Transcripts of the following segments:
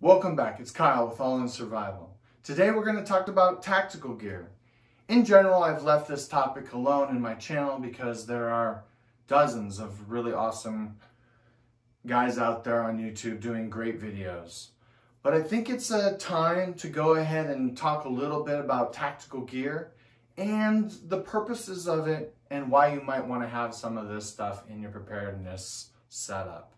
Welcome back, it's Kyle with All in Survival. Today we're going to talk about tactical gear. In general, I've left this topic alone in my channel because there are dozens of really awesome guys out there on YouTube doing great videos. But I think it's a time to go ahead and talk a little bit about tactical gear and the purposes of it and why you might want to have some of this stuff in your preparedness setup.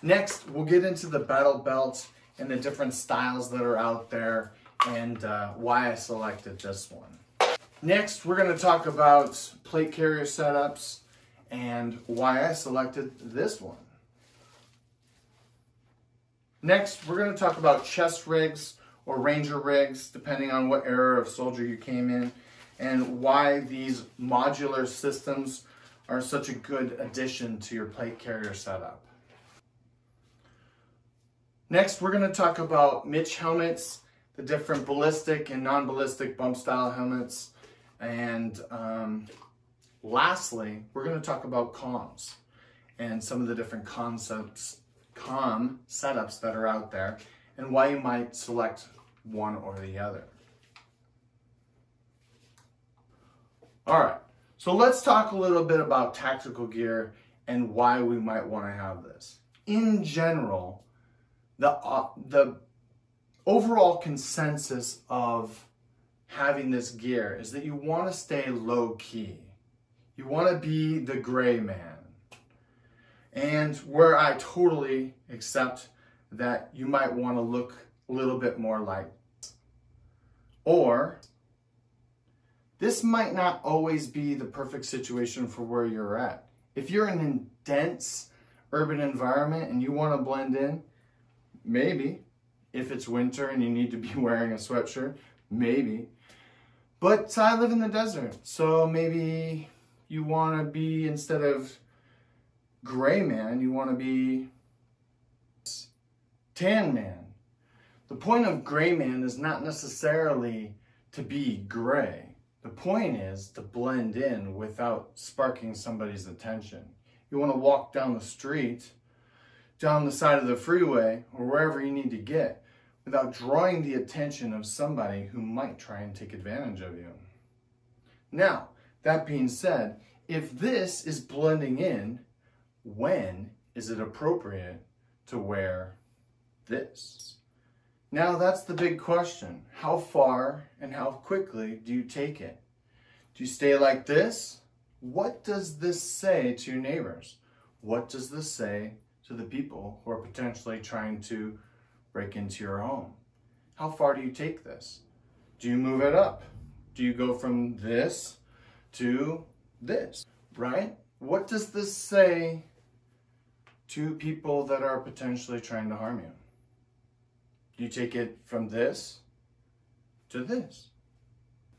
Next, we'll get into the battle belt and the different styles that are out there and why I selected this one. Next, we're going to talk about plate carrier setups and why I selected this one. Next, we're going to talk about chest rigs or ranger rigs, depending on what era of soldier you came in, and why these modular systems are such a good addition to your plate carrier setup. Next, we're going to talk about Mitch helmets, the different ballistic and non-ballistic bump style helmets, and lastly, we're going to talk about comms and some of the different comm setups that are out there and why you might select one or the other. All right, so let's talk a little bit about tactical gear and why we might want to have this. In general, the overall consensus of having this gear is that you want to stay low key. You want to be the gray man. And where I totally accept that you might want to look a little bit more like, or this might not always be the perfect situation for where you're at. If you're in a dense urban environment and you want to blend in, maybe. If it's winter and you need to be wearing a sweatshirt, maybe. But I live in the desert, so maybe you want to be, instead of gray man, you want to be tan man. The point of gray man is not necessarily to be gray. The point is to blend in without sparking somebody's attention. You want to walk down the street, down the side of the freeway, or wherever you need to get, without drawing the attention of somebody who might try and take advantage of you. Now, that being said, if this is blending in, when is it appropriate to wear this? Now, that's the big question. How far and how quickly do you take it? Do you stay like this? What does this say to your neighbors? What does this say to the people who are potentially trying to break into your home? How far do you take this? Do you move it up? Do you go from this to this, right? What does this say to people that are potentially trying to harm you? Do you take it from this to this?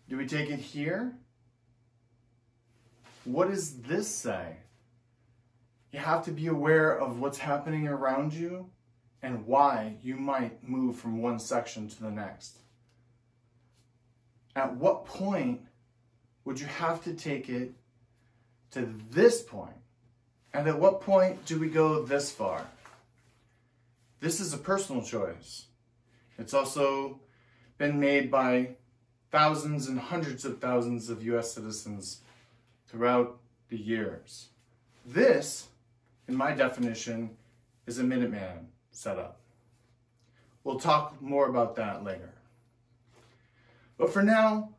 Do we take it here? What does this say? You have to be aware of what's happening around you and why you might move from one section to the next. At what point would you have to take it to this point? And at what point do we go this far? This is a personal choice. It's also been made by thousands and hundreds of thousands of US citizens throughout the years. This, in my definition, is a Minuteman setup. We'll talk more about that later. But for now,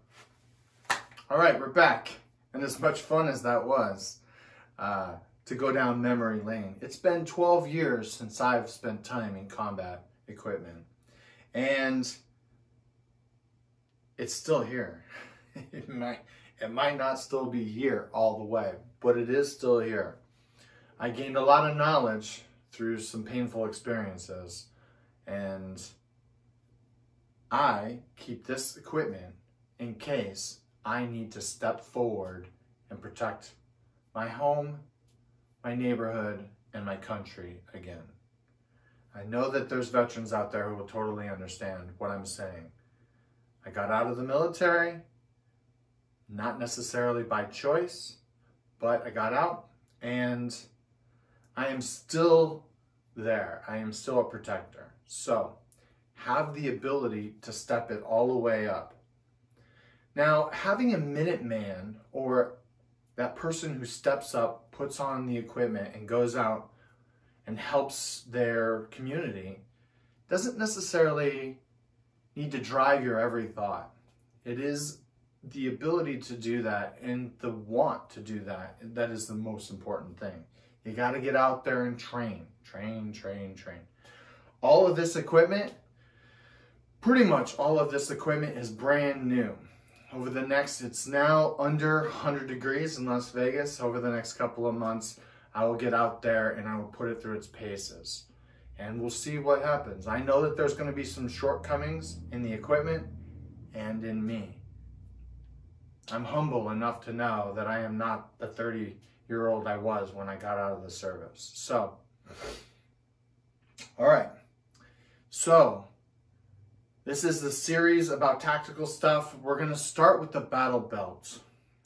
all right, we're back. And as much fun as that was to go down memory lane, it's been 12 years since I've spent time in combat equipment. And it's still here. It might not still be here all the way, but it is still here. I gained a lot of knowledge through some painful experiences, and I keep this equipment in case I need to step forward and protect my home, my neighborhood, and my country again. I know that there's veterans out there who will totally understand what I'm saying. I got out of the military, not necessarily by choice, but I got out And I am still there. I am still a protector. So have the ability to step it all the way up. Now, having a Minuteman, or that person who steps up, puts on the equipment and goes out and helps their community, doesn't necessarily need to drive your every thought. It is the ability to do that and the want to do that that is the most important thing. You got to get out there and train. All of this equipment, pretty much all of this equipment is brand new. Over the next, it's now under 100 degrees in Las Vegas. Over the next couple of months, I will get out there and I will put it through its paces. And we'll see what happens. I know that there's going to be some shortcomings in the equipment and in me. I'm humble enough to know that I am not the 30-year-old I was when I got out of the service. So, all right. So, this is the series about tactical stuff. We're going to start with the battle belt.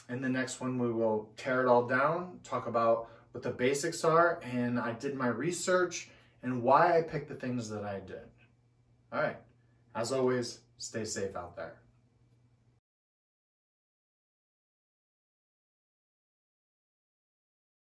In the next one, we will tear it all down, talk about what the basics are, and I did my research and why I picked the things that I did. All right. As always, stay safe out there.